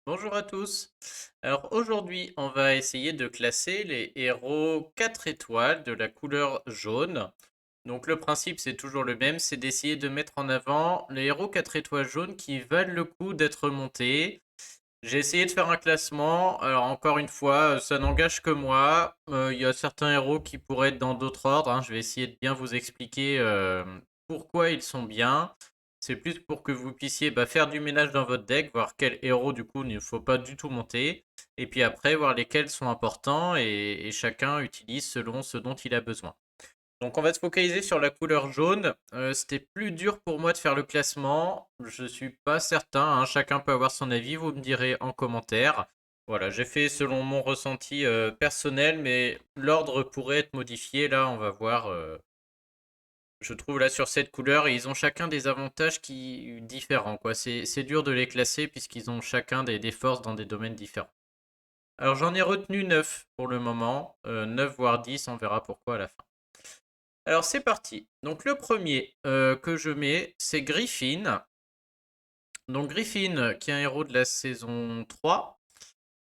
Bonjour à tous. Alors aujourd'hui, on va essayer de classer les héros 4 étoiles de la couleur jaune. Donc le principe, c'est toujours le même, c'est d'essayer de mettre en avant les héros 4 étoiles jaunes qui valent le coup d'être montés. J'ai essayé de faire un classement. Alors encore une fois, ça n'engage que moi. Il y a certains héros qui pourraient être dans d'autres ordres, hein. Je vais essayer de bien vous expliquer pourquoi ils sont bien. C'est plus pour que vous puissiez faire du ménage dans votre deck, voir quels héros du coup il ne faut pas du tout monter. Et puis après, voir lesquels sont importants et chacun utilise selon ce dont il a besoin. Donc on va se focaliser sur la couleur jaune. C'était plus dur pour moi de faire le classement. Je suis pas certain, hein. Chacun peut avoir son avis. Vous me direz en commentaire. Voilà, j'ai fait selon mon ressenti personnel, mais l'ordre pourrait être modifié. Là, on va voir. Je trouve là sur cette couleur, ils ont chacun des avantages qui différents, quoi. C'est dur de les classer puisqu'ils ont chacun des forces dans des domaines différents. Alors j'en ai retenu 9 pour le moment. 9 voire 10, on verra pourquoi à la fin. Alors c'est parti. Donc le premier que je mets, c'est Griffin. Donc Griffin, qui est un héros de la saison 3,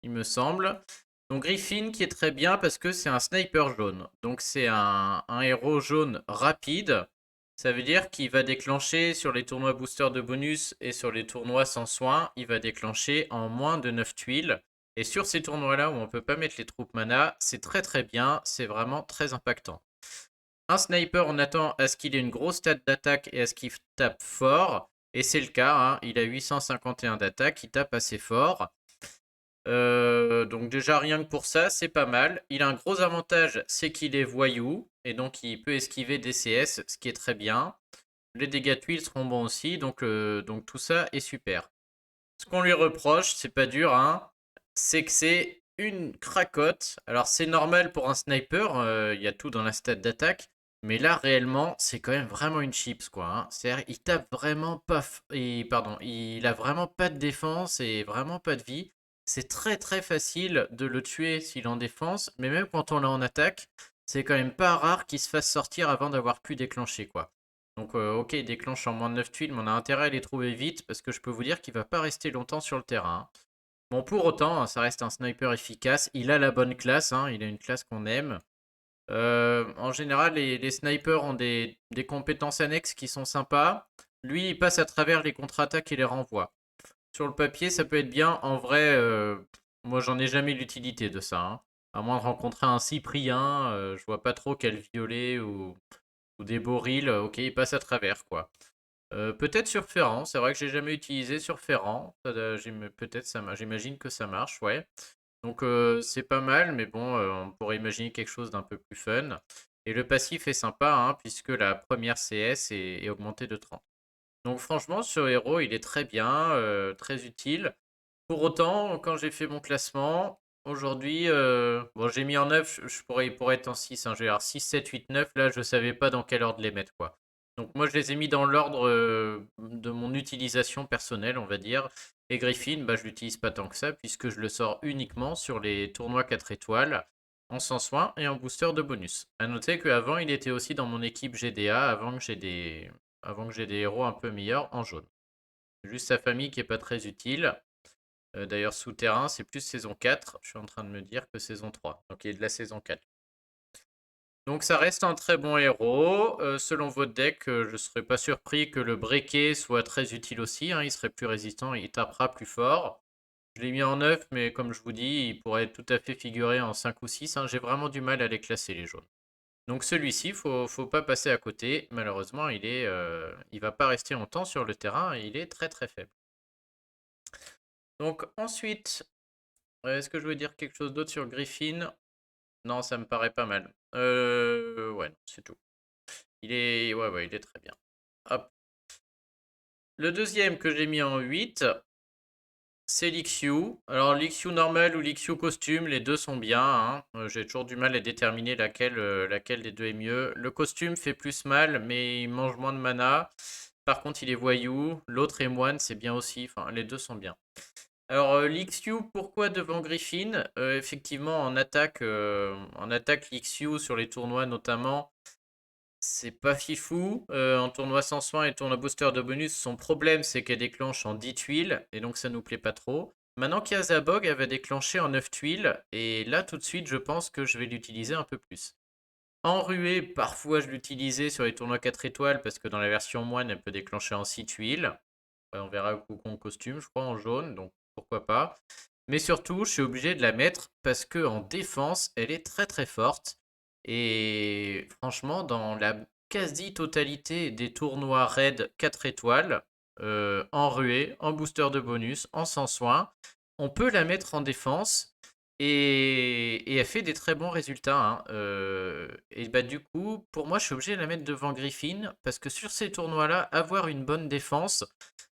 il me semble. Donc Griffin qui est très bien parce que c'est un sniper jaune. Donc c'est un héros jaune rapide. Ça veut dire qu'il va déclencher sur les tournois booster de bonus et sur les tournois sans soin, il va déclencher en moins de 9 tuiles. Et sur ces tournois-là où on ne peut pas mettre les troupes mana, c'est très très bien, c'est vraiment très impactant. Un sniper, on attend à ce qu'il ait une grosse stat d'attaque et à ce qu'il tape fort. Et c'est le cas, hein. Il a 851 d'attaque, il tape assez fort. Donc déjà rien que pour ça, c'est pas mal. Il a un gros avantage, c'est qu'il est voyou. Et donc il peut esquiver des CS, ce qui est très bien. Les dégâts de tuiles seront bons aussi, donc tout ça est super. Ce qu'on lui reproche, c'est pas dur, hein, c'est que c'est une cracotte. Alors c'est normal pour un sniper, il y a tout dans la stat d'attaque, mais là réellement c'est quand même vraiment une chips quoi, hein. C'est-à-dire il tape vraiment pas, pardon, il a vraiment pas de défense et vraiment pas de vie. C'est très très facile de le tuer s'il est en défense, mais même quand on l'a en attaque, c'est quand même pas rare qu'il se fasse sortir avant d'avoir pu déclencher quoi. Donc, ok, il déclenche en moins de 9 tuiles, mais on a intérêt à les trouver vite parce que je peux vous dire qu'il va pas rester longtemps sur le terrain, hein. Bon, pour autant, hein, ça reste un sniper efficace. Il a la bonne classe, hein, il a une classe qu'on aime. En général, les snipers ont des compétences annexes qui sont sympas. Lui, il passe à travers les contre-attaques et les renvois. Sur le papier, ça peut être bien. En vrai, moi, j'en ai jamais l'utilité de ça, hein. À moins de rencontrer un Cyprien, je vois pas trop quel violet ou des Borils, ok, il passe à travers, quoi. Peut-être sur Ferrand, c'est vrai que j'ai jamais utilisé sur Ferrand. Peut-être j'imagine que ça marche, ouais. Donc c'est pas mal, mais bon, on pourrait imaginer quelque chose d'un peu plus fun. Et le passif est sympa, hein, puisque la première CS est augmentée de 30. Donc franchement, ce héros, il est très bien, très utile. Pour autant, quand j'ai fait mon classement, aujourd'hui, bon, j'ai mis en 9, il pourrait être en 6, hein, je vais avoir 6, 7, 8, 9. Là, je savais pas dans quel ordre les mettre, quoi. Donc moi, je les ai mis dans l'ordre de mon utilisation personnelle, on va dire. Et Griffin, bah, je l'utilise pas tant que ça, puisque je le sors uniquement sur les tournois 4 étoiles, en sans soin et en booster de bonus. À noter qu'avant, il était aussi dans mon équipe GDA, avant que j'ai des héros un peu meilleurs en jaune. Juste sa famille qui est pas très utile. D'ailleurs, Souterrain, c'est plus saison 4. Je suis en train de me dire que saison 3. Donc il est de la saison 4. Donc ça reste un très bon héros. Selon votre deck, je ne serais pas surpris que le Breaké soit très utile aussi, hein. Il serait plus résistant et il tapera plus fort. Je l'ai mis en 9, mais comme je vous dis, il pourrait tout à fait figurer en 5 ou 6, hein. J'ai vraiment du mal à les classer, les jaunes. Donc celui-ci, faut pas passer à côté. Malheureusement, il va pas rester longtemps sur le terrain et il est très très faible. Donc ensuite, est-ce que je veux dire quelque chose d'autre sur Griffin? Non, ça me paraît pas mal. Ouais, non, c'est tout. Ouais, il est très bien. Hop. Le deuxième que j'ai mis en 8, c'est l'Ixiu. Alors, l'Ixiu normal ou l'Ixiu costume, les deux sont bien, hein. J'ai toujours du mal à déterminer laquelle des deux est mieux. Le costume fait plus mal, mais il mange moins de mana. Par contre, il est voyou. L'autre est moine, c'est bien aussi. Enfin, les deux sont bien. Alors, l'Ixiu, pourquoi devant Griffin? Effectivement, en attaque l'Ixiu sur les tournois notamment, c'est pas fifou. En tournoi sans soin et tournoi booster de bonus, son problème c'est qu'elle déclenche en 10 tuiles, et donc ça nous plaît pas trop. Maintenant qu'il y a Zabog, elle va déclencher en 9 tuiles, et là tout de suite je pense que je vais l'utiliser un peu plus. En ruée, parfois je l'utilisais sur les tournois 4 étoiles, parce que dans la version moine, elle peut déclencher en 6 tuiles. On verra Wukong costume, je crois, en jaune, donc pourquoi pas. Mais surtout, je suis obligé de la mettre parce que en défense, elle est très très forte. Et franchement, dans la quasi-totalité des tournois raid 4 étoiles, en ruée, en booster de bonus, en sans soin, on peut la mettre en défense et elle fait des très bons résultats, hein. Et bah du coup, pour moi, je suis obligé de la mettre devant Griffin parce que sur ces tournois-là, avoir une bonne défense,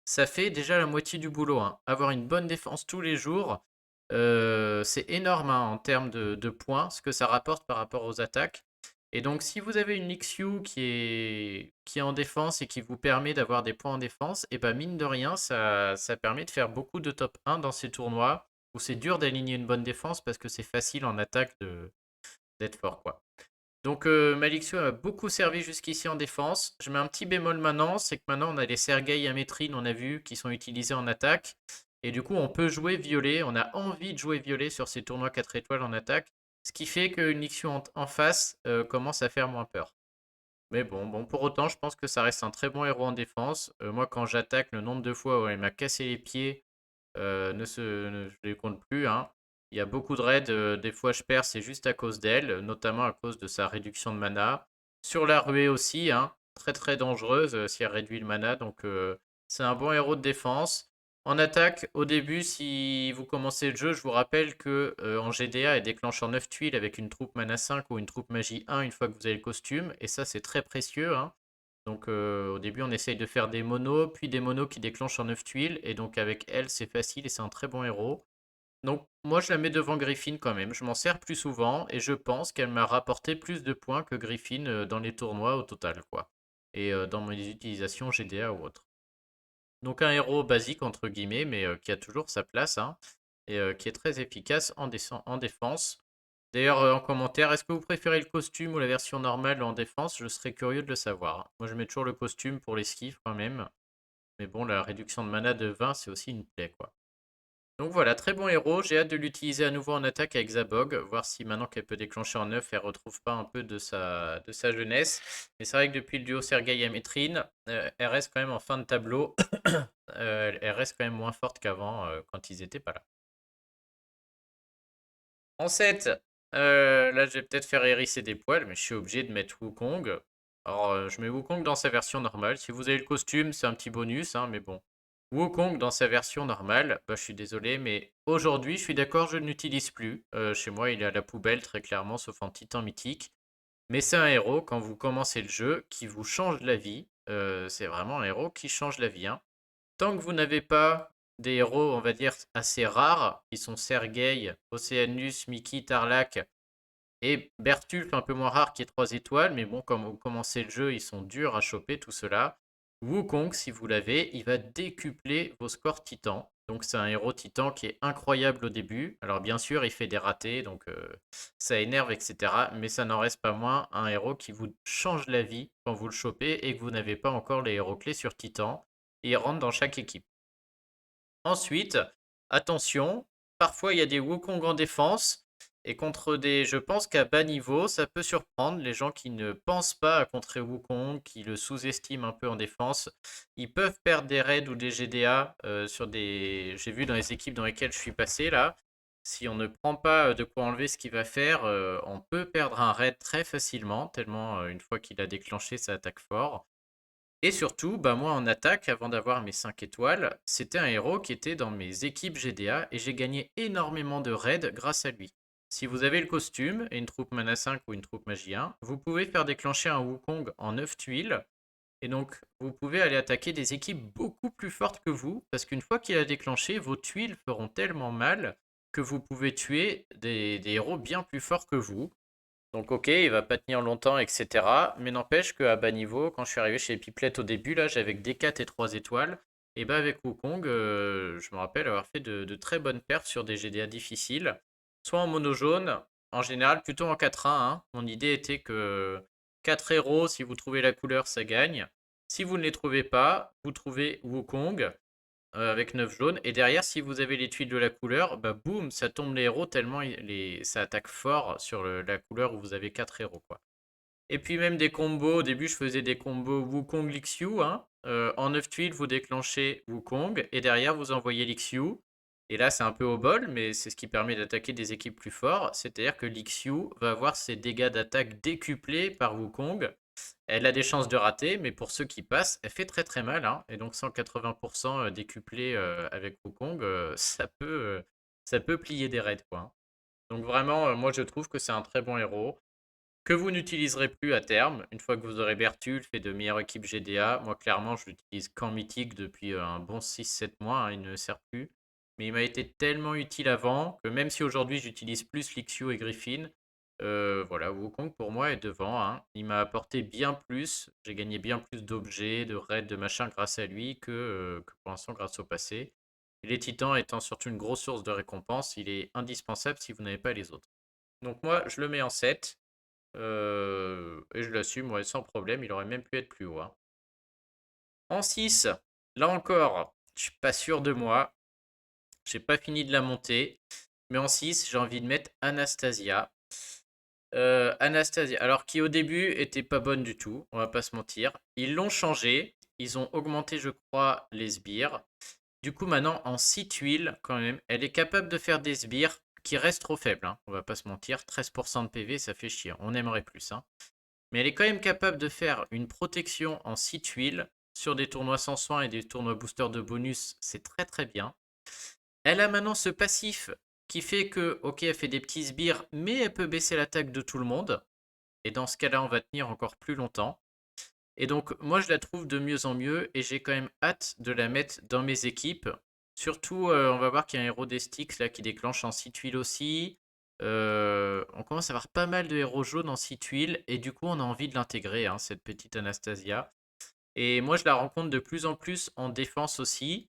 ça fait déjà la moitié du boulot, hein. Avoir une bonne défense tous les jours, c'est énorme, hein, en termes de points, ce que ça rapporte par rapport aux attaques. Et donc, si vous avez une Lixu qui est en défense et qui vous permet d'avoir des points en défense, et ben mine de rien, ça permet de faire beaucoup de top 1 dans ces tournois où c'est dur d'aligner une bonne défense parce que c'est facile en attaque d'être fort, quoi. Donc Malixio a beaucoup servi jusqu'ici en défense. Je mets un petit bémol maintenant, c'est que maintenant on a les Sergei Amétrine, on a vu, qui sont utilisés en attaque. Et du coup, on peut jouer violet. On a envie de jouer violet sur ces tournois 4 étoiles en attaque. Ce qui fait qu'une Lixio en face commence à faire moins peur. Mais bon, pour autant, je pense que ça reste un très bon héros en défense. Moi, quand j'attaque, le nombre de fois où elle m'a cassé les pieds, je les compte plus, hein. Il y a beaucoup de raids, des fois je perds, c'est juste à cause d'elle, notamment à cause de sa réduction de mana. Sur la ruée aussi, hein, très très dangereuse si elle réduit le mana, donc c'est un bon héros de défense. En attaque, au début, si vous commencez le jeu, je vous rappelle que en GDA, elle déclenche en 9 tuiles avec une troupe mana 5 ou une troupe magie 1 une fois que vous avez le costume, et ça c'est très précieux, hein. Donc au début, on essaye de faire des monos, puis des monos qui déclenchent en 9 tuiles. Et donc avec elle, c'est facile et c'est un très bon héros. Donc moi, je la mets devant Griffin quand même. Je m'en sers plus souvent et je pense qu'elle m'a rapporté plus de points que Griffin dans les tournois au total, quoi. Et dans mes utilisations GDA ou autres. Donc un héros basique, entre guillemets, mais qui a toujours sa place, hein, et qui est très efficace en défense. D'ailleurs, en commentaire, est-ce que vous préférez le costume ou la version normale en défense? Je serais curieux de le savoir. Moi, je mets toujours le costume pour l'esquive quand même. Mais bon, la réduction de mana de 20, c'est aussi une plaie, quoi. Donc voilà, très bon héros. J'ai hâte de l'utiliser à nouveau en attaque avec Zabog. Voir si maintenant qu'elle peut déclencher en 9, elle retrouve pas un peu de sa jeunesse. Mais c'est vrai que depuis le duo Sergei et Metrine, elle reste quand même en fin de tableau. Elle reste quand même moins forte qu'avant quand ils étaient pas là. En 7, là je vais peut-être faire hérisser des poils, mais je suis obligé de mettre Wukong. Alors je mets Wukong dans sa version normale. Si vous avez le costume, c'est un petit bonus, hein, mais bon. Wukong dans sa version normale, bah, je suis désolé, mais aujourd'hui, je suis d'accord, je ne l'utilise plus. Chez moi, il est à la poubelle, très clairement, sauf en titan mythique. Mais c'est un héros, quand vous commencez le jeu, qui vous change la vie. C'est vraiment un héros qui change la vie, hein. Tant que vous n'avez pas des héros, on va dire, assez rares, qui sont Sergei, Océanus, Mickey, Tarlac et Bertulf, un peu moins rare, qui est 3 étoiles, mais bon, comme vous commencez le jeu, ils sont durs à choper, tout cela. Wukong, si vous l'avez, il va décupler vos scores titan. Donc c'est un héros titan qui est incroyable au début. Alors bien sûr, il fait des ratés, donc ça énerve, etc. Mais ça n'en reste pas moins un héros qui vous change la vie quand vous le chopez et que vous n'avez pas encore les héros clés sur titan. Et il rentre dans chaque équipe. Ensuite, attention, parfois il y a des Wukong en défense. Et contre des. Je pense qu'à bas niveau, ça peut surprendre les gens qui ne pensent pas à contrer Wukong, qui le sous-estiment un peu en défense. Ils peuvent perdre des raids ou des GDA sur des. J'ai vu dans les équipes dans lesquelles je suis passé là. Si on ne prend pas de quoi enlever ce qu'il va faire, on peut perdre un raid très facilement, tellement une fois qu'il a déclenché, ça attaque fort. Et surtout, bah moi en attaque, avant d'avoir mes 5 étoiles, c'était un héros qui était dans mes équipes GDA et j'ai gagné énormément de raids grâce à lui. Si vous avez le costume et une troupe mana 5 ou une troupe magie 1, vous pouvez faire déclencher un Wukong en 9 tuiles et donc vous pouvez aller attaquer des équipes beaucoup plus fortes que vous parce qu'une fois qu'il a déclenché, vos tuiles feront tellement mal que vous pouvez tuer des héros bien plus forts que vous. Donc ok, il va pas tenir longtemps, etc. Mais n'empêche qu'à bas niveau, quand je suis arrivé chez Pipelette au début, là, j'avais que des 4 et 3 étoiles. Et bah avec Wukong, je me rappelle avoir fait de très bonnes perfs sur des GDA difficiles. Soit en mono jaune, en général plutôt en 4-1, hein. Mon idée était que 4 héros, si vous trouvez la couleur, ça gagne. Si vous ne les trouvez pas, vous trouvez Wukong. avec 9 jaunes. Et derrière, si vous avez les tuiles de la couleur, bah boum, ça tombe les héros tellement ça attaque fort sur la couleur où vous avez 4 héros, quoi. Et puis même des combos, au début je faisais des combos Wukong Lixiu, hein. En 9 tuiles, vous déclenchez Wukong et derrière vous envoyez Lixiu. Et là c'est un peu au bol, mais c'est ce qui permet d'attaquer des équipes plus fortes. C'est-à-dire que Lixiu va avoir ses dégâts d'attaque décuplés par Wukong. Elle a des chances de rater, mais pour ceux qui passent, elle fait très très mal, hein. Et donc 180% décuplé avec Wukong, ça peut plier des raids, quoi, hein. Donc vraiment, moi je trouve que c'est un très bon héros que vous n'utiliserez plus à terme, une fois que vous aurez Bertulf et de meilleures équipes GDA. Moi, clairement, je l'utilise qu'en mythique depuis un bon 6-7 mois, hein, il ne sert plus. Mais il m'a été tellement utile avant que même si aujourd'hui j'utilise plus Lixio et Griffin, voilà, Wukong pour moi est devant, hein. Il m'a apporté bien plus, j'ai gagné bien plus d'objets, de raids, de machins grâce à lui que pour l'instant grâce au passé. Et les titans étant surtout une grosse source de récompense, il est indispensable si vous n'avez pas les autres. Donc moi, je le mets en 7. Et je l'assume, ouais, sans problème, il aurait même pu être plus haut, hein. En 6, là encore, je suis pas sûr de moi. J'ai pas fini de la monter. Mais en 6, j'ai envie de mettre Anastasia. Anastasia, alors qui au début était pas bonne du tout, on va pas se mentir. Ils l'ont changé. Ils ont augmenté, je crois, les sbires. Du coup, maintenant, en 6 tuiles, quand même, elle est capable de faire des sbires qui restent trop faibles, hein, on va pas se mentir. 13% de PV, ça fait chier. On aimerait plus, hein. Mais elle est quand même capable de faire une protection en 6 tuiles sur des tournois sans soin et des tournois booster de bonus. C'est très très bien. Elle a maintenant ce passif qui fait que, ok, elle fait des petits sbires, mais elle peut baisser l'attaque de tout le monde. Et dans ce cas-là, on va tenir encore plus longtemps. Et donc, moi, je la trouve de mieux en mieux et j'ai quand même hâte de la mettre dans mes équipes. Surtout, on va voir qu'il y a un héros des Styx là qui déclenche en 6 tuiles aussi. On commence à avoir pas mal de héros jaunes en 6 tuiles et du coup, on a envie de l'intégrer, hein, cette petite Anastasia. Et moi, je la rencontre de plus en plus en défense aussi.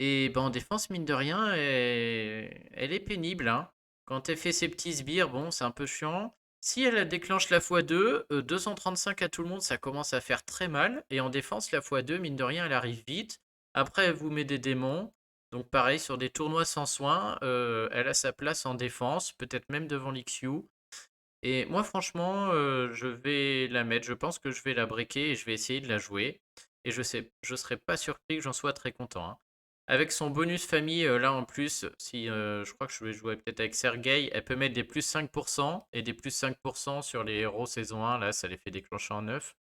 Et ben, en défense, mine de rien, elle est pénible, hein. Quand elle fait ses petits sbires, bon, c'est un peu chiant. Si elle déclenche la x2, 235 à tout le monde, ça commence à faire très mal. Et en défense, la x2, mine de rien, elle arrive vite. Après, elle vous met des démons. Donc pareil, sur des tournois sans soin, elle a sa place en défense, peut-être même devant l'Ixiu. Et moi, franchement, je vais la mettre. Je pense que je vais la breaker et je vais essayer de la jouer. Et je serais pas surpris que j'en sois très content, hein. Avec son bonus famille, là en plus, si je crois que je vais jouer peut-être avec Sergei, elle peut mettre des plus 5% et des plus 5% sur les héros saison 1. Là, ça les fait déclencher en 9.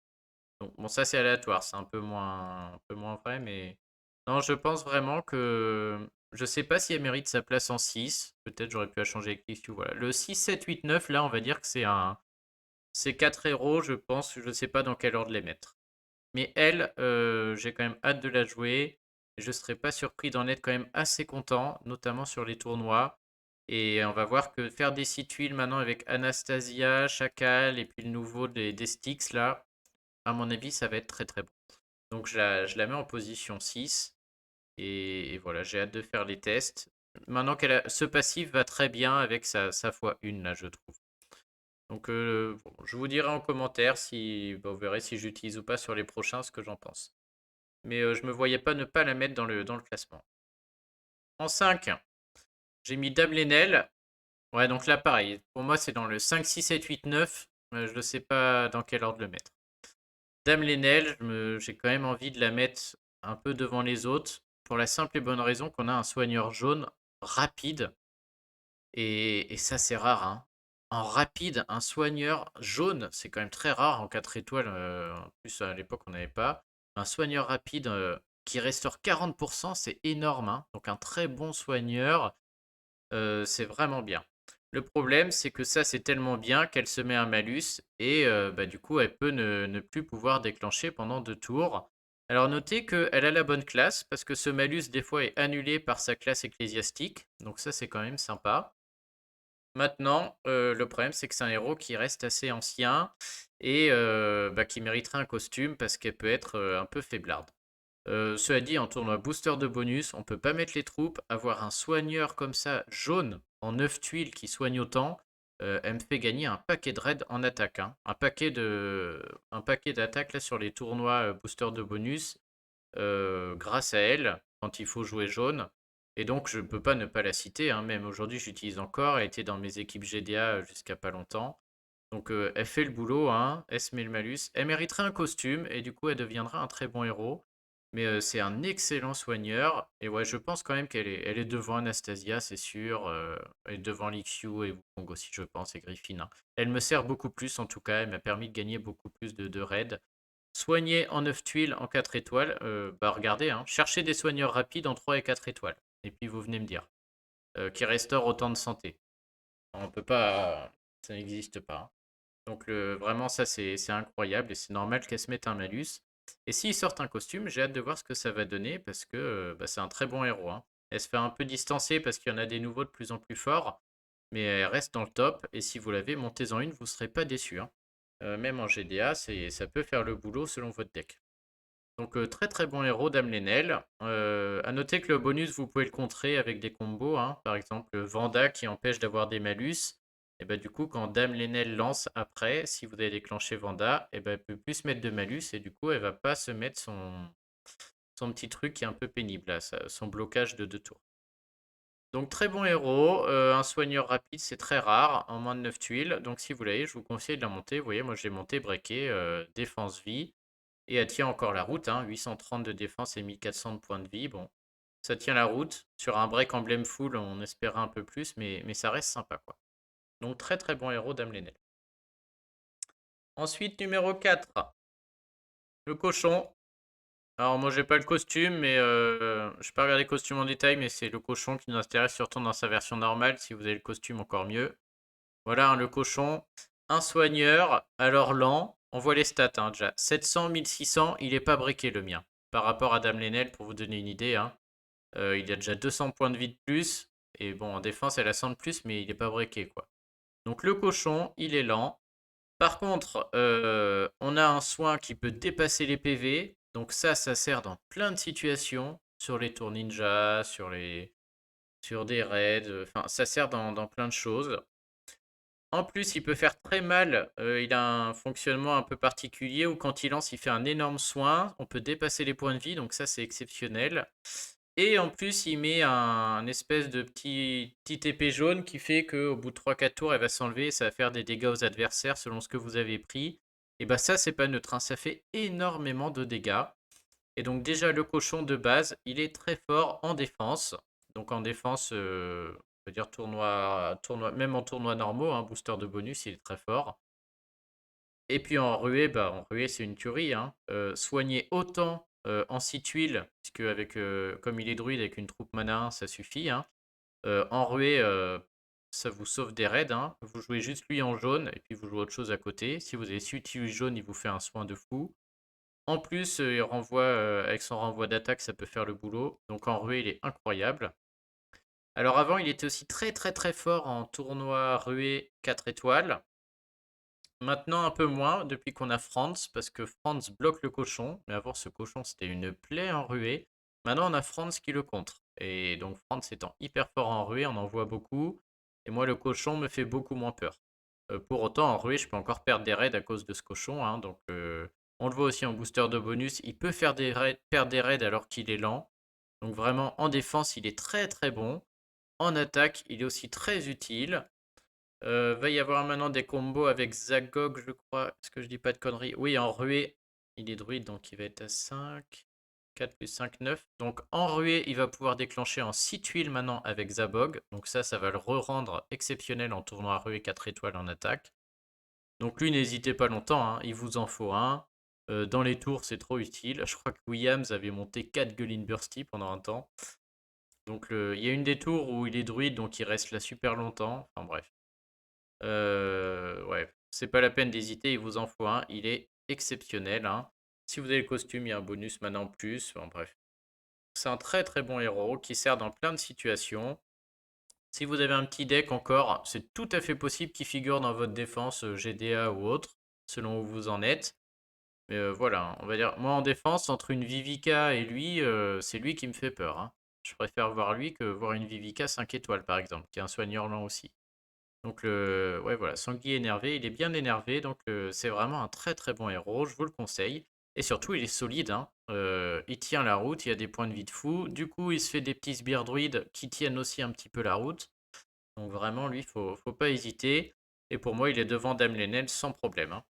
Donc, bon, ça c'est aléatoire, c'est un peu moins vrai, mais non, je pense vraiment que je sais pas si elle mérite sa place en 6. Peut-être j'aurais pu la changer avec Lixiu. Voilà. Le 6, 7, 8, 9, là, on va dire que c'est 4 héros, je pense. Je sais pas dans quel ordre les mettre. Mais elle, j'ai quand même hâte de la jouer. Je serais pas surpris d'en être quand même assez content, notamment sur les tournois. Et on va voir que faire des 6 tuiles maintenant avec Anastasia, Chacal et puis le nouveau des Styx là, à mon avis, ça va être très très bon. Donc je la mets en position 6. Et voilà, j'ai hâte de faire les tests. Maintenant ce passif va très bien avec sa x1 là, je trouve. Donc bon, je vous dirai en commentaire si vous verrez si j'utilise ou pas sur les prochains ce que j'en pense. Mais je me voyais pas ne pas la mettre dans le classement. En 5, j'ai mis Dame Lenel. Ouais, donc là pareil. Pour moi, c'est dans le 5, 6, 7, 8, 9. Je ne sais pas dans quel ordre le mettre. Dame Lenel, j'ai quand même envie de la mettre un peu devant les autres pour la simple et bonne raison qu'on a un soigneur jaune rapide. Et ça, c'est rare, hein. En rapide, un soigneur jaune, c'est quand même très rare en 4 étoiles. En plus, à l'époque, on n'avait pas. Un soigneur rapide qui restaure 40%, c'est énorme, hein. Donc un très bon soigneur, c'est vraiment bien. Le problème, c'est que ça, c'est tellement bien qu'elle se met un malus et bah, du coup, elle peut ne plus pouvoir déclencher pendant 2 tours. Alors notez qu'elle a la bonne classe parce que ce malus, des fois, est annulé par sa classe ecclésiastique. Donc ça, c'est quand même sympa. Maintenant, le problème, c'est que c'est un héros qui reste assez ancien et bah, qui mériterait un costume parce qu'elle peut être un peu faiblarde. Cela dit, en tournoi booster de bonus, on peut pas mettre les troupes. Avoir un soigneur comme ça, jaune, en 9 tuiles, qui soigne autant, elle me fait gagner un paquet de raids en attaque, hein. Un paquet d'attaques là sur les tournois booster de bonus grâce à elle. quand il faut jouer jaune. Et donc, je ne peux pas ne pas la citer, hein. Même aujourd'hui, j'utilise encore. Elle était dans mes équipes GDA jusqu'à pas longtemps. Donc, elle fait le boulot, hein. Elle se met le malus. Elle mériterait un costume et du coup, elle deviendra un très bon héros. Mais c'est un excellent soigneur. Et ouais, je pense quand même elle est devant Anastasia, c'est sûr. Et devant Lixu et Wukong aussi, je pense, et Griffin, hein. Elle me sert beaucoup plus, en tout cas. Elle m'a permis de gagner beaucoup plus de raids. Soigner en 9 tuiles en 4 étoiles, bah regardez, hein, cherchez des soigneurs rapides en 3 et 4 étoiles. Et puis vous venez me dire. Qui restaurent autant de santé. On peut pas. Ça n'existe pas, hein. Donc vraiment, ça c'est incroyable et c'est normal qu'elle se mette un malus. Et s'ils sortent un costume, j'ai hâte de voir ce que ça va donner parce que bah, c'est un très bon héros, hein. Elle se fait un peu distancer parce qu'il y en a des nouveaux de plus en plus forts, mais elle reste dans le top. Et si vous l'avez, montez-en une, vous ne serez pas déçus, hein. Même en GDA, ça peut faire le boulot selon votre deck. Donc très très bon héros, Dame Lenel. À noter que le bonus, vous pouvez le contrer avec des combos, hein. Par exemple, Vanda qui empêche d'avoir des malus. Et bah, du coup, quand Dame Lenel lance après, si vous avez déclenché Vanda, et bah, elle peut plus se mettre de malus et du coup, elle va pas se mettre son petit truc qui est un peu pénible, là, son blocage de 2 tours. Donc très bon héros, un soigneur rapide, c'est très rare, en moins de 9 tuiles. Donc si vous l'avez, je vous conseille de la monter. Vous voyez, moi j'ai monté breaké, défense vie. Et elle tient encore la route, hein, 830 de défense et 1400 de points de vie. Bon, ça tient la route. Sur un break emblème full, on espérait un peu plus, mais ça reste sympa, quoi. Donc très très bon héros, Dame Lenel. Ensuite, numéro 4, le cochon. Alors moi j'ai pas le costume, mais je n'ai pas regardé le costume en détail, mais c'est le cochon qui nous intéresse surtout dans sa version normale. Si vous avez le costume, encore mieux. Voilà, hein, le cochon. Un soigneur, alors lent. On voit les stats, hein, déjà. 700, 1600, il n'est pas briqué le mien. Par rapport à Dame Lenel, pour vous donner une idée, hein. Il a déjà 200 points de vie de plus. Et bon, en défense, elle a 100 de plus, mais il n'est pas breaké, quoi. Donc le cochon, il est lent. Par contre, on a un soin qui peut dépasser les PV. Donc ça sert dans plein de situations. Sur les tours ninja, sur des raids. Enfin, ça sert dans plein de choses. En plus, il peut faire très mal. Il a un fonctionnement un peu particulier où quand il lance, il fait un énorme soin. On peut dépasser les points de vie, donc ça c'est exceptionnel. Et en plus, il met un espèce de petit épée jaune qui fait qu'au bout de 3-4 tours, elle va s'enlever et ça va faire des dégâts aux adversaires selon ce que vous avez pris. Et bah ça, c'est pas neutre, hein, ça fait énormément de dégâts. Et donc déjà, le cochon de base, il est très fort en défense. Donc en défense, on peut dire même en tournoi normaux, un booster de bonus, il est très fort. Et puis en ruée, bah, en ruée, c'est une tuerie, hein. Soigner autant en 6 tuiles, puisque comme il est druide avec une troupe mana 1, ça suffit, hein. En ruée, ça vous sauve des raids, hein. Vous jouez juste lui en jaune, et puis vous jouez autre chose à côté. Si vous avez Suitiu jaune, il vous fait un soin de fou. En plus, il renvoie, avec son renvoi d'attaque, ça peut faire le boulot. Donc en ruée, il est incroyable. Alors avant, il était aussi très très très fort en tournoi ruée 4 étoiles. Maintenant, un peu moins depuis qu'on a Franz, parce que Franz bloque le cochon. Mais avant, ce cochon, c'était une plaie en ruée. Maintenant, on a Franz qui le contre. Et donc, Franz étant hyper fort en ruée, on en voit beaucoup. Et moi, le cochon me fait beaucoup moins peur. Pour autant, en ruée, je peux encore perdre des raids à cause de ce cochon, hein. Donc, on le voit aussi en booster de bonus. Il peut faire perdre des raids alors qu'il est lent. Donc, vraiment, en défense, il est très très bon. En attaque, il est aussi très utile. Va y avoir maintenant des combos avec Zagog, je crois. Est-ce que je dis pas de conneries? Oui, en ruée, il est druide, donc il va être à 5. 4 plus 5, 9. Donc en ruée, il va pouvoir déclencher en 6 tuiles maintenant avec Zabog. Donc ça va le re-rendre exceptionnel en tournoi ruée 4 étoiles en attaque. Donc lui, n'hésitez pas longtemps, hein, il vous en faut un. Dans les tours, c'est trop utile. Je crois que Williams avait monté 4 Gullin Bursty pendant un temps. Donc il y a une des tours où il est druide, donc il reste là super longtemps. Enfin bref. Ouais, c'est pas la peine d'hésiter, il vous en faut un. Il est exceptionnel, hein. Si vous avez le costume, il y a un bonus maintenant en plus. Enfin, bref. C'est un très très bon héros qui sert dans plein de situations. Si vous avez un petit deck encore, c'est tout à fait possible qu'il figure dans votre défense GDA ou autre, selon où vous en êtes. Mais voilà, on va dire, moi en défense, entre une Vivica et lui, c'est lui qui me fait peur, hein. Je préfère voir lui que voir une Vivica 5 étoiles par exemple, qui est un soigneur lent aussi. Donc ouais voilà, Sanguy énervé, il est bien énervé, donc c'est vraiment un très très bon héros, je vous le conseille. Et surtout, il est solide, hein. Il tient la route, il y a des points de vie de fou. Du coup, il se fait des petits sbires druides qui tiennent aussi un petit peu la route. Donc vraiment, lui, faut pas hésiter. Et pour moi, il est devant Dame Lenel sans problème, hein.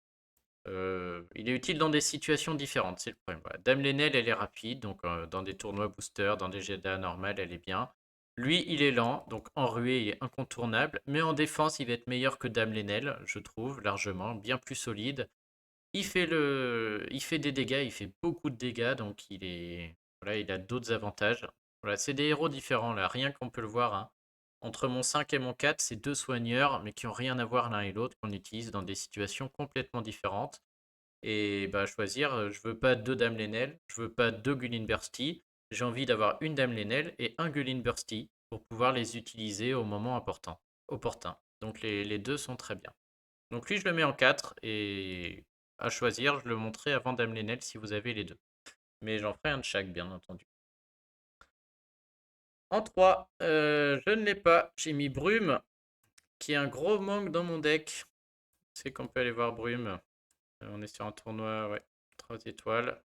Il est utile dans des situations différentes, c'est le problème. Voilà. Dame Lenel, elle est rapide, donc dans des tournois booster, dans des GDA normales, elle est bien. Lui, il est lent, donc en ruée, il est incontournable. Mais en défense, il va être meilleur que Dame Lenel, je trouve, largement, bien plus solide. Il fait des dégâts, il fait beaucoup de dégâts, donc voilà, il a d'autres avantages. Voilà, c'est des héros différents là, rien qu'on peut le voir, hein. Entre mon 5 et mon 4, c'est deux soigneurs, mais qui ont rien à voir l'un et l'autre, qu'on utilise dans des situations complètement différentes. Et bah choisir, je veux pas deux Dames Lenel, je veux pas deux Gullin Bursty, j'ai envie d'avoir une Dame Lenel et un Gullin Bursty pour pouvoir les utiliser au moment opportun. Donc les deux sont très bien. Donc lui, je le mets en 4 et à choisir, je le montrerai avant Dame Lenel si vous avez les deux. Mais j'en ferai un de chaque, bien entendu. En 3, je ne l'ai pas. J'ai mis Brume, qui est un gros manque dans mon deck. C'est qu'on peut aller voir Brume. On est sur un tournoi, ouais, 3 étoiles.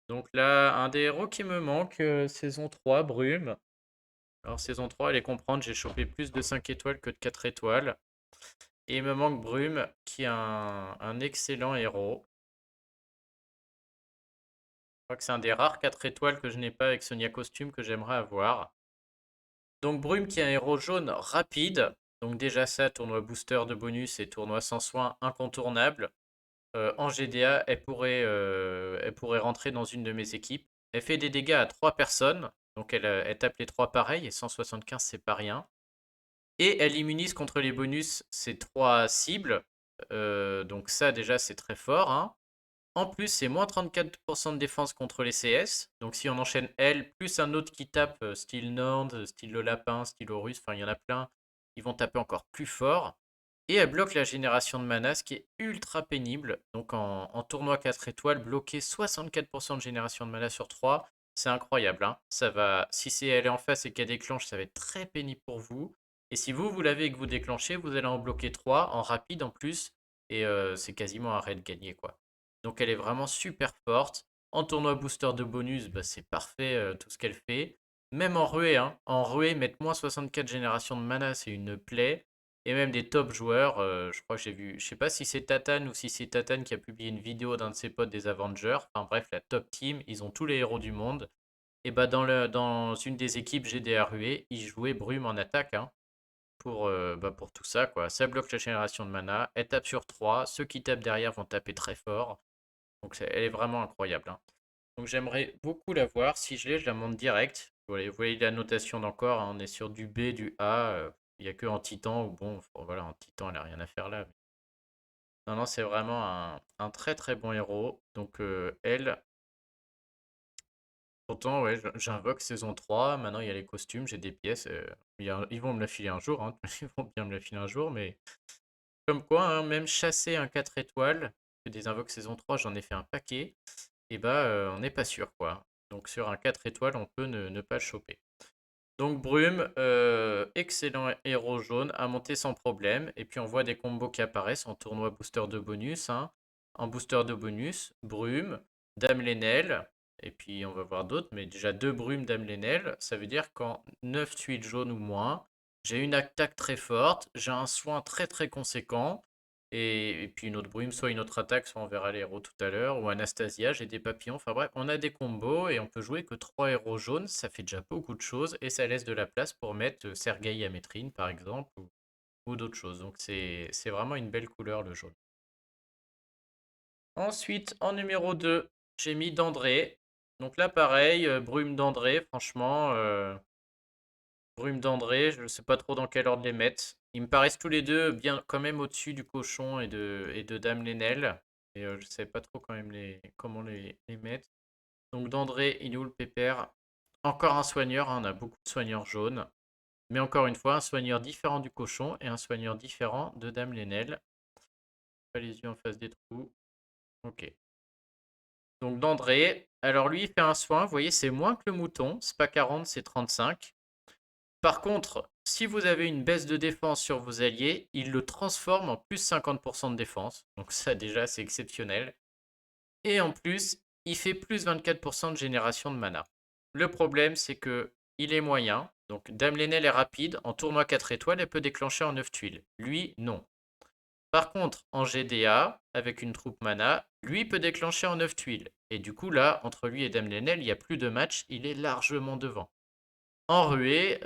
Donc là, un des héros qui me manque, saison 3, Brume. Alors saison 3, allez comprendre, j'ai chopé plus de 5 étoiles que de 4 étoiles. Et il me manque Brume, qui est un excellent héros. Je crois que c'est un des rares 4 étoiles que je n'ai pas avec Sonia Costume que j'aimerais avoir. Donc Brume qui est un héros jaune rapide. Donc déjà ça, tournoi booster de bonus et tournoi sans soin incontournable. En GDA, elle pourrait rentrer dans une de mes équipes. Elle fait des dégâts à 3 personnes. Donc elle tape les 3 pareils et 175 c'est pas rien. Et elle immunise contre les bonus ces 3 cibles. Donc ça déjà c'est très fort, hein. En plus, c'est moins 34% de défense contre les CS. Donc si on enchaîne elle, plus un autre qui tape, style Nord, style le lapin, style Horus, enfin il y en a plein, ils vont taper encore plus fort. Et elle bloque la génération de mana, ce qui est ultra pénible. Donc en tournoi 4 étoiles, bloquer 64% de génération de mana sur 3, c'est incroyable, hein. Ça va, si c'est elle est en face et qu'elle déclenche, ça va être très pénible pour vous. Et si vous l'avez et que vous déclenchez, vous allez en bloquer 3 en rapide en plus. Et c'est quasiment un raid gagné, quoi. Donc elle est vraiment super forte. En tournoi booster de bonus, bah, c'est parfait tout ce qu'elle fait. Même en ruée, hein. En ruée, mettre moins 64 générations de mana, c'est une plaie. Et même des top joueurs, je crois que j'ai vu, je sais pas si c'est Tatane ou si c'est Tatane qui a publié une vidéo d'un de ses potes des Avengers. Enfin bref, la top team, ils ont tous les héros du monde. Et bah dans une des équipes GDA ruée, ils jouaient Brume en attaque, hein, pour tout ça, quoi. Ça bloque la génération de mana, elle tape sur 3, ceux qui tapent derrière vont taper très fort. Donc elle est vraiment incroyable, hein. Donc j'aimerais beaucoup la voir. Si je l'ai, je la monte direct. Voilà, vous voyez la notation d'encore, hein, on est sur du B, du A. Il n'y a que en Titan ou bon, voilà, en Titan, elle n'a rien à faire là. Non, non, c'est vraiment un très très bon héros. Donc elle, pourtant, ouais, j'invoque saison 3. Maintenant, il y a les costumes, j'ai des pièces. Ils vont me la filer un jour, hein. Ils vont bien me la filer un jour, mais comme quoi, hein, même chasser un 4 étoiles, des invoques saison 3, j'en ai fait un paquet. Et bah on n'est pas sûr quoi. Donc sur un 4 étoiles, on peut ne pas le choper. Donc Brume, excellent héros jaune, à monter sans problème. Et puis on voit des combos qui apparaissent en tournoi booster de bonus, hein. En booster de bonus, Brume, Dame Lenel, et puis on va voir d'autres, mais déjà deux Brumes, Dame Lenel, ça veut dire qu'en 9 suites jaunes ou moins, j'ai une attaque très forte, j'ai un soin très très conséquent, et puis une autre brume, soit une autre attaque, soit on verra les héros tout à l'heure, ou Anastasia, j'ai des papillons, enfin bref, on a des combos et on peut jouer que 3 héros jaunes, ça fait déjà beaucoup de choses, et ça laisse de la place pour mettre Sergei Ametrine par exemple, ou d'autres choses. Donc c'est vraiment une belle couleur le jaune. Ensuite, en numéro 2, j'ai mis Dandré. Donc là pareil, brume Dandré, franchement, Brume d'André, je ne sais pas trop dans quel ordre les mettre. Ils me paraissent tous les deux bien quand même au-dessus du cochon et de Dame Lénel. Et je ne sais pas trop quand même comment les mettre. Donc d'André, il est où le pépère? Encore un soigneur, hein, on a beaucoup de soigneurs jaunes. Mais encore une fois, un soigneur différent du cochon et un soigneur différent de Dame Lénel. Pas les yeux en face des trous. Ok. Donc d'André, alors lui il fait un soin, vous voyez c'est moins que le mouton, c'est pas 40, c'est 35. Par contre, si vous avez une baisse de défense sur vos alliés, il le transforme en plus 50% de défense. Donc ça déjà c'est exceptionnel. Et en plus, il fait plus 24% de génération de mana. Le problème, c'est que il est moyen. Donc Dame Lénel est rapide. En tournoi 4 étoiles, elle peut déclencher en 9 tuiles. Lui, non. Par contre, en GDA, avec une troupe mana, lui peut déclencher en 9 tuiles. Et du coup, là, entre lui et Dame Lénel, il n'y a plus de match. Il est largement devant. En ruée,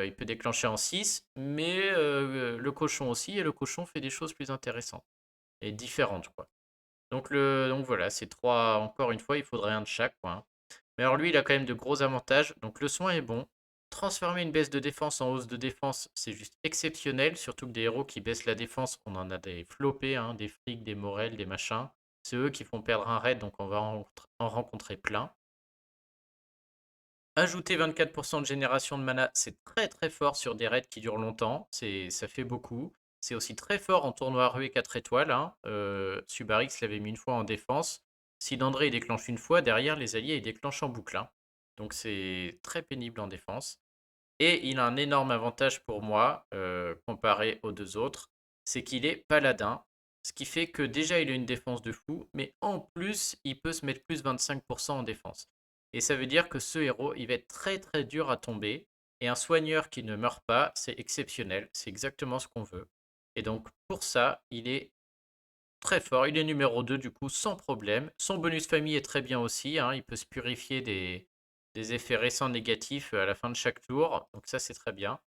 il peut déclencher en 6, mais le cochon aussi. Et le cochon fait des choses plus intéressantes et différentes, quoi. Donc voilà, c'est trois. Encore une fois, il faudrait un de chaque, quoi, hein. Mais alors lui, il a quand même de gros avantages. Donc le soin est bon. Transformer une baisse de défense en hausse de défense, c'est juste exceptionnel. Surtout que des héros qui baissent la défense, on en a des flopés, hein, des frics, des morels, des machins. C'est eux qui font perdre un raid, donc on va en rencontrer plein. Ajouter 24% de génération de mana, c'est très très fort sur des raids qui durent longtemps. Ça fait beaucoup. C'est aussi très fort en tournoi rue et 4 étoiles, hein. Subarix l'avait mis une fois en défense. Si Dandré il déclenche une fois, derrière les alliés ils déclenchent en boucle, hein. Donc c'est très pénible en défense. Et il a un énorme avantage pour moi, comparé aux deux autres, c'est qu'il est paladin. Ce qui fait que déjà il a une défense de fou, mais en plus il peut se mettre plus 25% en défense. Et ça veut dire que ce héros, il va être très très dur à tomber. Et un soigneur qui ne meurt pas, c'est exceptionnel. C'est exactement ce qu'on veut. Et donc pour ça, il est très fort. Il est numéro 2 du coup, sans problème. Son bonus famille est très bien aussi, hein. Il peut se purifier des effets récents négatifs à la fin de chaque tour. Donc ça, c'est très bien.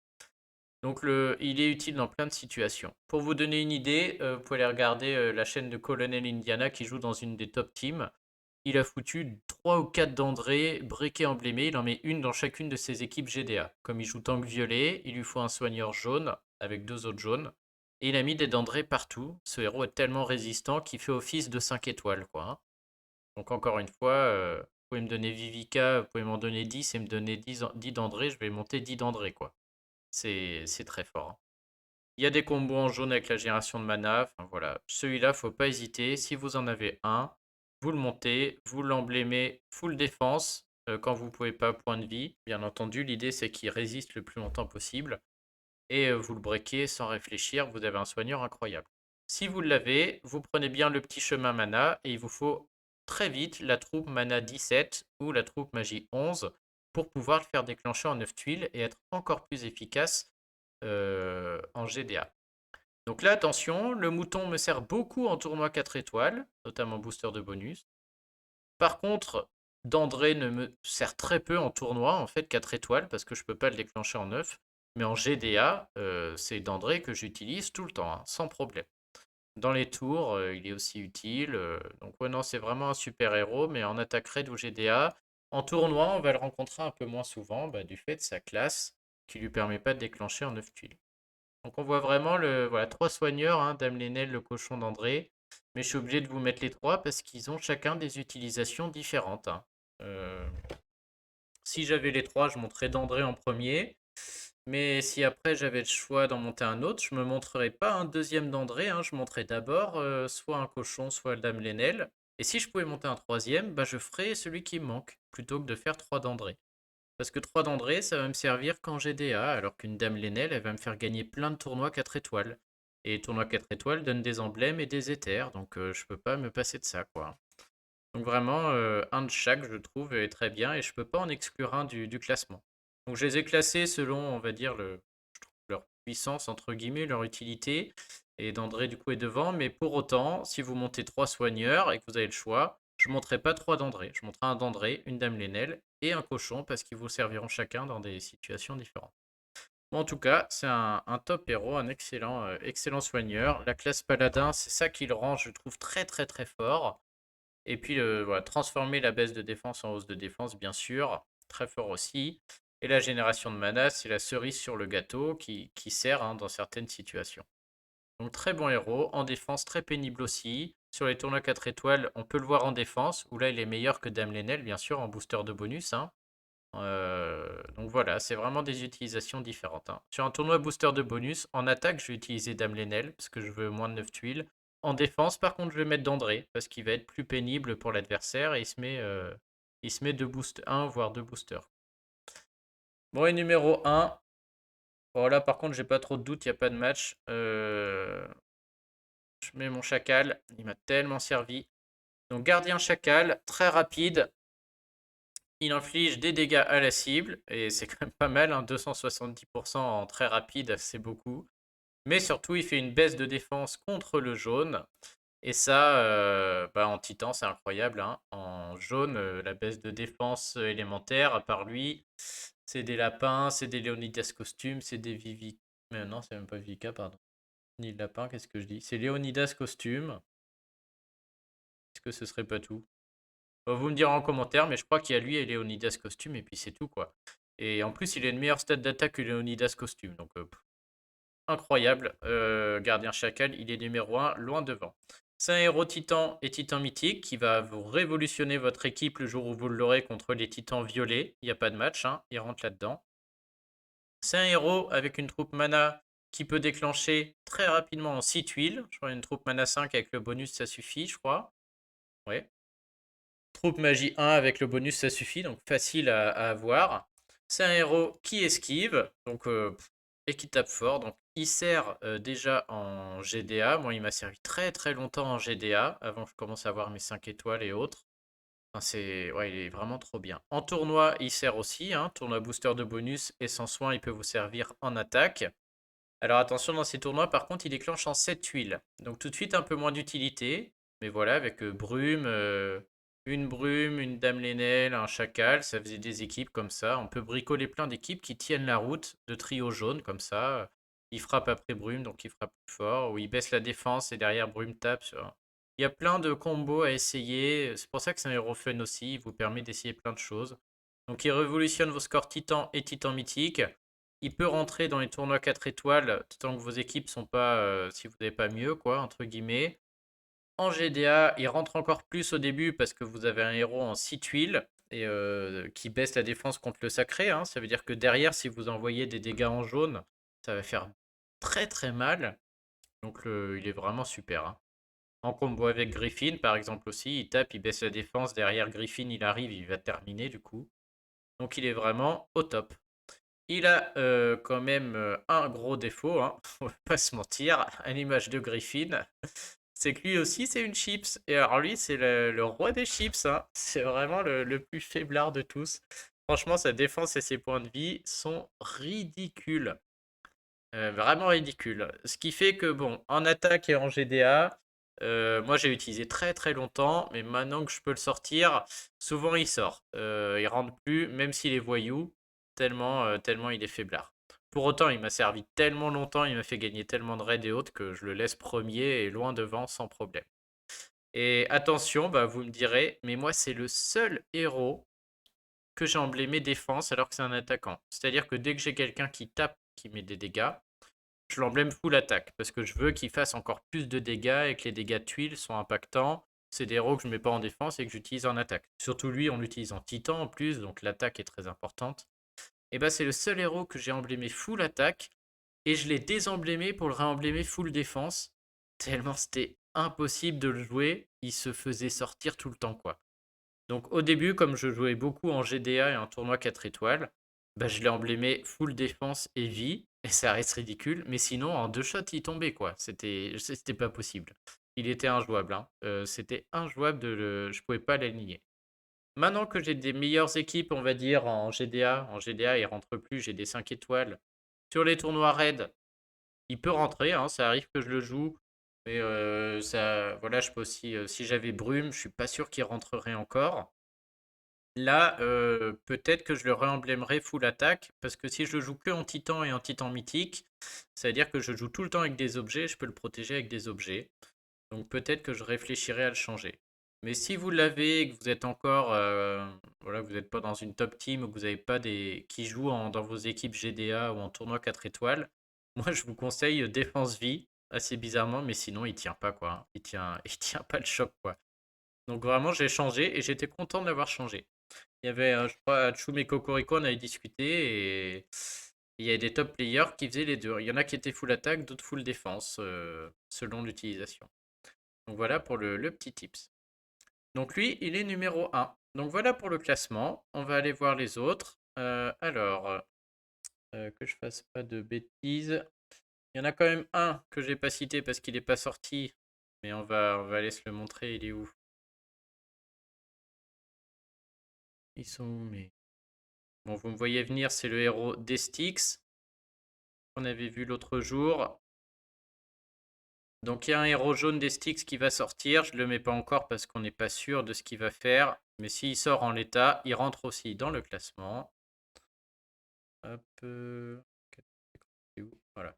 Donc il est utile dans plein de situations. Pour vous donner une idée, vous pouvez aller regarder la chaîne de Colonel Indiana qui joue dans une des top teams. Il a foutu 3 ou 4 d'André, briquet emblémé. Il en met une dans chacune de ses équipes GDA. Comme il joue tank violet, il lui faut un soigneur jaune avec deux autres jaunes. Et il a mis des Dandré partout. Ce héros est tellement résistant qu'il fait office de 5 étoiles, quoi, hein. Donc encore une fois, vous pouvez me donner Vivica, vous pouvez m'en donner 10 et me donner 10 d'André, je vais monter 10 d'André, quoi. C'est très fort, hein. Il y a des combos en jaune avec la génération de mana. Enfin voilà, celui-là, faut pas hésiter. Si vous en avez un, vous le montez, vous l'emblémez full défense quand vous pouvez pas point de vie. Bien entendu, l'idée c'est qu'il résiste le plus longtemps possible. Et vous le breakez sans réfléchir, vous avez un soigneur incroyable. Si vous l'avez, vous prenez bien le petit chemin mana et il vous faut très vite la troupe mana 17 ou la troupe magie 11 pour pouvoir le faire déclencher en 9 tuiles et être encore plus efficace en GDA. Donc là, attention, le mouton me sert beaucoup en tournoi 4 étoiles, notamment booster de bonus. Par contre, Dandré ne me sert très peu en tournoi, en fait, 4 étoiles, parce que je ne peux pas le déclencher en 9. Mais en GDA, c'est Dandré que j'utilise tout le temps, hein, sans problème. Dans les tours, il est aussi utile. Donc ouais, non, c'est vraiment un super héros, mais en attaque raid ou GDA, en tournoi, on va le rencontrer un peu moins souvent, bah, du fait de sa classe, qui lui permet pas de déclencher en 9 tuiles. Donc on voit vraiment voilà, trois soigneurs, hein, Dame Lénel, le cochon d'André. Mais je suis obligé de vous mettre les trois parce qu'ils ont chacun des utilisations différentes, hein. Euh, Si j'avais les trois, je montrerais d'André en premier. Mais si après j'avais le choix d'en monter un autre, je ne me montrerais pas un deuxième d'André, hein. Je montrerais d'abord soit un cochon, soit Dame Lénel. Et si je pouvais monter un troisième, bah, je ferais celui qui me manque, plutôt que de faire trois d'André. Parce que 3 d'André, ça va me servir qu'en GDA, alors qu'une Dame Lénel, elle va me faire gagner plein de tournois 4 étoiles. Et tournois 4 étoiles donnent des emblèmes et des éthers, donc je peux pas me passer de ça, quoi. Donc vraiment, un de chaque, je trouve, est très bien, et je peux pas en exclure un du classement. Donc je les ai classés selon, on va dire, leur puissance, entre guillemets, leur utilité. Et d'André, du coup, est devant, mais pour autant, si vous montez 3 soigneurs et que vous avez le choix, je ne monterai pas 3 d'André. Je monterai un d'André, une Dame Lénel et un cochon, parce qu'ils vous serviront chacun dans des situations différentes. Bon, en tout cas, c'est un top héros, un excellent soigneur. La classe paladin, c'est ça qui le rend, je trouve, très très très fort. Et puis, voilà, transformer la baisse de défense en hausse de défense, bien sûr, très fort aussi. Et la génération de mana, c'est la cerise sur le gâteau qui sert, hein, dans certaines situations. Donc très bon héros, en défense très pénible aussi. Sur les tournois 4 étoiles, on peut le voir en défense, où là il est meilleur que Dame Lénel, bien sûr, en booster de bonus, hein. Donc voilà, c'est vraiment des utilisations différentes, hein. Sur un tournoi booster de bonus, en attaque, je vais utiliser Dame Lénel, parce que je veux moins de 9 tuiles. En défense, par contre, je vais mettre d'André, parce qu'il va être plus pénible pour l'adversaire, et il se met deux boost 1, voire deux boosters. Bon, et numéro 1. Bon, là, par contre, j'ai pas trop de doutes, il n'y a pas de match. Je mets mon chacal, il m'a tellement servi. Donc gardien chacal, très rapide. Il inflige des dégâts à la cible, et c'est quand même pas mal, hein, 270% en très rapide, c'est beaucoup. Mais surtout, il fait une baisse de défense contre le jaune. Et ça, bah, en titan, c'est incroyable, hein. En jaune, la baisse de défense élémentaire, à part lui, c'est des lapins, c'est des Léonidas costumes, c'est des Vivi. Mais non, c'est même pas Vivica, pardon. Ni le lapin, qu'est-ce que je dis? C'est Léonidas costume. Est-ce que ce serait pas tout? Vous me direz en commentaire, mais je crois qu'il y a lui et Léonidas costume, et puis c'est tout, quoi. Et en plus, il a une meilleure stat d'attaque que Léonidas costume. Donc, incroyable. Gardien Chacal, il est numéro 1, loin devant. C'est un héros titan et titan mythique qui va vous révolutionner votre équipe le jour où vous l'aurez contre les titans violets. Il n'y a pas de match, hein, il rentre là-dedans. C'est un héros avec une troupe mana qui peut déclencher très rapidement en 6 tuiles. Je crois une troupe mana 5 avec le bonus, ça suffit, je crois. Ouais. Troupe magie 1 avec le bonus, ça suffit, donc facile à avoir. C'est un héros qui esquive, donc et qui tape fort. Donc il sert déjà en GDA. Moi, il m'a servi très très longtemps en GDA, avant que je commence à avoir mes 5 étoiles et autres. Enfin, ouais, il est vraiment trop bien. En tournoi, il sert aussi, hein, tournoi booster de bonus, et sans soin, il peut vous servir en attaque. Alors attention, dans ces tournois, par contre, il déclenche en 7 tuiles. Donc tout de suite, un peu moins d'utilité. Mais voilà, avec une brume, une dame Lénel, un chacal, ça faisait des équipes comme ça. On peut bricoler plein d'équipes qui tiennent la route de trio jaune, comme ça. Il frappe après brume, donc il frappe plus fort. Ou il baisse la défense et derrière brume tape. Il y a plein de combos à essayer. C'est pour ça que c'est un héros fun aussi. Il vous permet d'essayer plein de choses. Donc il révolutionne vos scores titan et titan mythique. Il peut rentrer dans les tournois 4 étoiles tant que vos équipes sont pas, si vous n'avez pas mieux, quoi, entre guillemets. En GDA, il rentre encore plus au début parce que vous avez un héros en 6 tuiles et qui baisse la défense contre le sacré, hein. Ça veut dire que derrière, si vous envoyez des dégâts en jaune, ça va faire très très mal. Donc il est vraiment super, hein. En combo avec Griffin, par exemple aussi, il tape, il baisse la défense. Derrière Griffin, il arrive, il va terminer du coup. Donc il est vraiment au top. Il a quand même un gros défaut, hein, on va pas se mentir, à l'image de Griffin, c'est que lui aussi c'est une chips. Et alors lui c'est le roi des chips, hein. C'est vraiment le plus faiblard de tous. Franchement, sa défense et ses points de vie sont ridicules. Vraiment ridicules. Ce qui fait que bon, en attaque et en GDA, moi j'ai utilisé très très longtemps, mais maintenant que je peux le sortir, souvent il sort. Il rentre plus, même s'il est voyou, tellement il est faiblard. Pour autant, il m'a servi tellement longtemps, il m'a fait gagner tellement de raids et autres que je le laisse premier et loin devant sans problème. Et attention, bah, vous me direz, mais moi c'est le seul héros que j'ai emblémé défense alors que c'est un attaquant. C'est-à-dire que dès que j'ai quelqu'un qui tape, qui met des dégâts, je l'emblème full attaque parce que je veux qu'il fasse encore plus de dégâts et que les dégâts de tuiles sont impactants. C'est des héros que je ne mets pas en défense et que j'utilise en attaque. Surtout lui, on l'utilise en titan en plus, donc l'attaque est très importante. Et bah c'est le seul héros que j'ai emblémé full attaque et je l'ai désemblémé pour le réemblémer full défense. Tellement c'était impossible de le jouer, il se faisait sortir tout le temps, quoi. Donc au début, comme je jouais beaucoup en GDA et en tournoi 4 étoiles, bah, je l'ai emblémé full défense et vie, et ça reste ridicule, mais sinon en deux shots il tombait, quoi. C'était pas possible. Il était injouable, hein. C'était injouable je pouvais pas l'aligner. Maintenant que j'ai des meilleures équipes, on va dire, en GDA il rentre plus, j'ai des 5 étoiles. Sur les tournois raid, il peut rentrer, hein, ça arrive que je le joue, mais ça, voilà, je peux aussi, si j'avais Brume, je suis pas sûr qu'il rentrerait encore. Là, peut-être que je le réemblémerai full attaque, parce que si je joue que en titan et en titan mythique, ça veut dire que je joue tout le temps avec des objets, je peux le protéger avec des objets. Donc peut-être que je réfléchirai à le changer. Mais si vous l'avez et que vous êtes encore, voilà, vous n'êtes pas dans une top team ou que vous n'avez pas des qui jouent dans vos équipes GDA ou en tournoi 4 étoiles, moi je vous conseille défense vie, assez bizarrement, mais sinon il tient pas, quoi, hein. Il tient pas le choc, quoi. Donc vraiment j'ai changé et j'étais content de l'avoir changé. Il y avait, je crois, Tchoum et Cocorico, on avait discuté et il y a des top players qui faisaient les deux. Il y en a qui étaient full attaque, d'autres full défense, selon l'utilisation. Donc voilà pour le petit tips. Donc lui, il est numéro 1. Donc voilà pour le classement. On va aller voir les autres. Que je fasse pas de bêtises. Il y en a quand même un que j'ai pas cité parce qu'il n'est pas sorti. Mais on va aller se le montrer. Il est où? Ils sont où, mais... Bon, vous me voyez venir, c'est le héros d'Estix qu'on avait vu l'autre jour. Donc il y a un héros jaune des Styx qui va sortir. Je ne le mets pas encore parce qu'on n'est pas sûr de ce qu'il va faire. Mais s'il sort en l'état, il rentre aussi dans le classement. Hop. Voilà.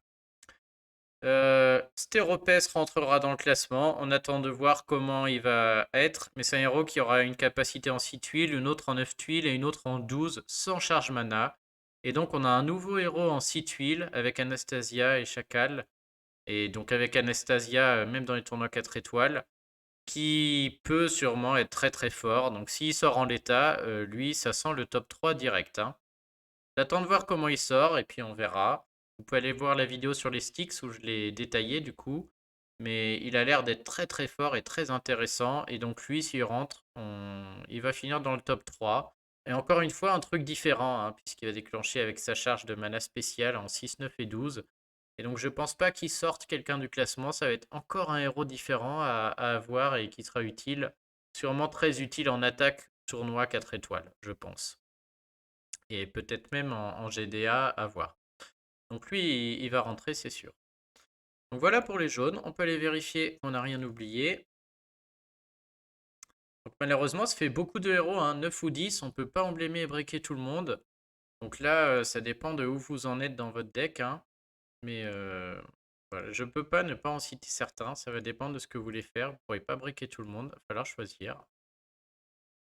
Stéropès rentrera dans le classement. On attend de voir comment il va être. Mais c'est un héros qui aura une capacité en 6 tuiles, une autre en 9 tuiles et une autre en 12 sans charge mana. Et donc on a un nouveau héros en 6 tuiles avec Anastasia et Chacal. Et donc avec Anastasia, même dans les tournois 4 étoiles, qui peut sûrement être très très fort. Donc s'il sort en l'état, lui, ça sent le top 3 direct, hein. J'attends de voir comment il sort et puis on verra. Vous pouvez aller voir la vidéo sur les sticks où je l'ai détaillé du coup. Mais il a l'air d'être très très fort et très intéressant. Et donc lui, s'il rentre, il va finir dans le top 3. Et encore une fois, un truc différent, hein, puisqu'il va déclencher avec sa charge de mana spéciale en 6, 9 et 12. Et donc je pense pas qu'il sorte quelqu'un du classement. Ça va être encore un héros différent à avoir et qui sera utile. Sûrement très utile en attaque tournoi 4 étoiles, je pense. Et peut-être même en GDA à voir. Donc lui, il va rentrer, c'est sûr. Donc voilà pour les jaunes. On peut aller vérifier qu'on n'a rien oublié. Donc malheureusement, ça fait beaucoup de héros, hein, 9 ou 10. On ne peut pas emblémer et breaker tout le monde. Donc là, ça dépend de où vous en êtes dans votre deck, hein. Mais voilà, je peux pas ne pas en citer certains. Ça va dépendre de ce que vous voulez faire. Vous ne pourrez pas briquer tout le monde. Il va falloir choisir.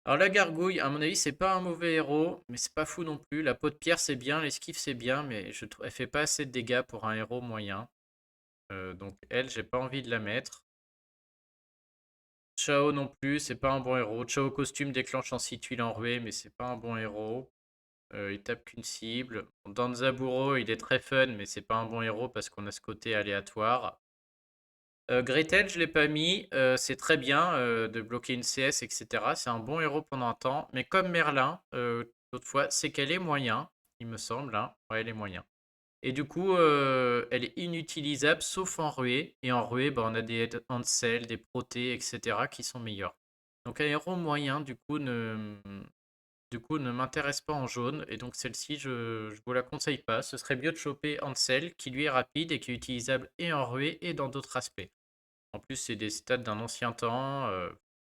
Alors la gargouille, à mon avis, c'est pas un mauvais héros, mais c'est pas fou non plus. La peau de pierre, c'est bien. L'esquive, c'est bien, mais elle fait pas assez de dégâts pour un héros moyen. Donc elle, j'ai pas envie de la mettre. Chao non plus, c'est pas un bon héros. Chao costume déclenche en 6 tuiles en ruée, mais c'est pas un bon héros. Il tape qu'une cible. Danzaburo, il est très fun, mais c'est pas un bon héros parce qu'on a ce côté aléatoire. Gretel, je l'ai pas mis. C'est très bien de bloquer une CS, etc. C'est un bon héros pendant un temps. Mais comme Merlin, l'autre fois, c'est qu'elle est moyen, il me semble, hein. Ouais, elle est moyen. Et du coup, elle est inutilisable sauf en ruée. Et en ruée, bah, on a des Hansel, des Proté, etc. qui sont meilleurs. Donc un héros moyen, du coup, ne m'intéresse pas en jaune. Et donc celle-ci, je ne vous la conseille pas. Ce serait mieux de choper Hansel, qui lui est rapide et qui est utilisable et en ruée et dans d'autres aspects. En plus, c'est des stats d'un ancien temps.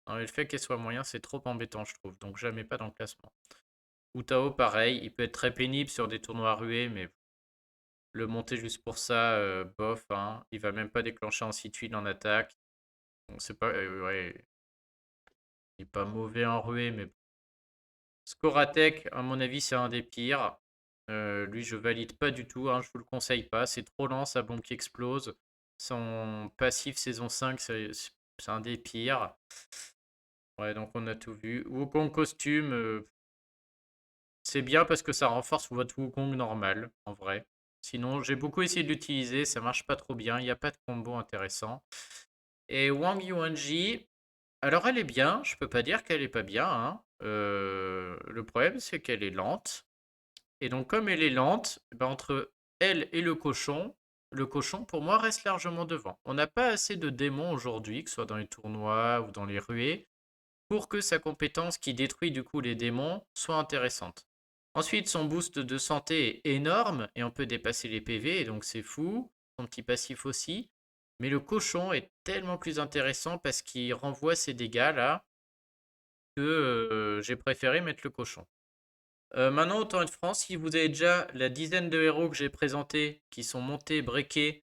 Le fait qu'elle soit moyen, c'est trop embêtant, je trouve. Donc jamais pas dans le classement. Utao, pareil. Il peut être très pénible sur des tournois rués, mais le monter juste pour ça, bof, hein. Il va même pas déclencher en 6 tuiles en attaque. Bon, c'est pas. Ouais, il est pas mauvais en ruée, mais. Scoratech, à mon avis, c'est un des pires. Lui, je valide pas du tout, hein, je vous le conseille pas. C'est trop lent, sa bombe qui explose. Son passif saison 5, c'est un des pires. Ouais, donc on a tout vu. Wukong costume, c'est bien parce que ça renforce votre Wukong normal, en vrai. Sinon, j'ai beaucoup essayé de l'utiliser, ça marche pas trop bien, il n'y a pas de combo intéressant. Et Wang Yuanji, alors elle est bien, je peux pas dire qu'elle est pas bien, hein. Le problème, c'est qu'elle est lente. Et donc, comme elle est lente, ben, entre elle et le cochon, pour moi, reste largement devant. On n'a pas assez de démons aujourd'hui, que ce soit dans les tournois ou dans les ruées, pour que sa compétence qui détruit du coup les démons soit intéressante. Ensuite, son boost de santé est énorme et on peut dépasser les PV, et donc c'est fou. Son petit passif aussi. Mais le cochon est tellement plus intéressant parce qu'il renvoie ses dégâts là que j'ai préféré mettre le cochon. Maintenant, autant être franc, si vous avez déjà la dizaine de héros que j'ai présentés qui sont montés, breakés,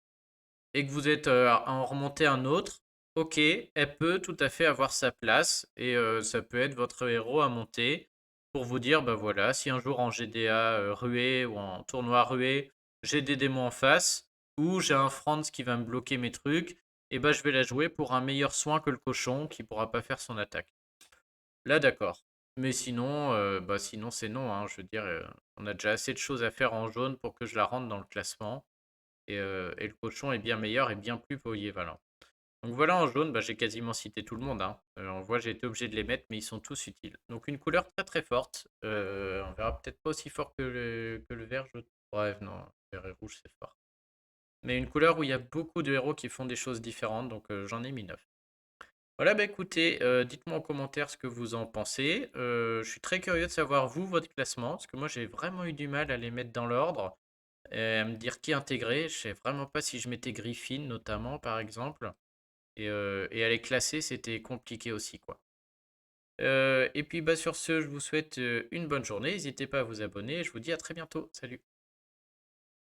et que vous êtes à en remonter un autre, ok, elle peut tout à fait avoir sa place et ça peut être votre héros à monter pour vous dire, bah voilà, si un jour en GDA ruée ou en tournoi ruée, j'ai des démons en face ou j'ai un Franz qui va me bloquer mes trucs, et bah je vais la jouer pour un meilleur soin que le cochon qui pourra pas faire son attaque. Là, d'accord. Mais sinon, bah sinon c'est non, hein. Je veux dire, on a déjà assez de choses à faire en jaune pour que je la rentre dans le classement. Et le cochon est bien meilleur et bien plus polyvalent. Donc voilà, en jaune, bah, j'ai quasiment cité tout le monde, hein. On voit, j'ai été obligé de les mettre, mais ils sont tous utiles. Donc une couleur très très forte. On verra peut-être pas aussi fort que le vert. Bref, non, vert et rouge, c'est fort. Mais une couleur où il y a beaucoup de héros qui font des choses différentes, donc j'en ai mis 9. Voilà, bah écoutez, dites-moi en commentaire ce que vous en pensez. Je suis très curieux de savoir, vous, votre classement, parce que moi, j'ai vraiment eu du mal à les mettre dans l'ordre et à me dire qui intégrer. Je sais vraiment pas si je mettais Griffin, notamment, par exemple. Et à les classer, c'était compliqué aussi, quoi. Et puis, bah, sur ce, je vous souhaite une bonne journée. N'hésitez pas à vous abonner. Je vous dis à très bientôt. Salut.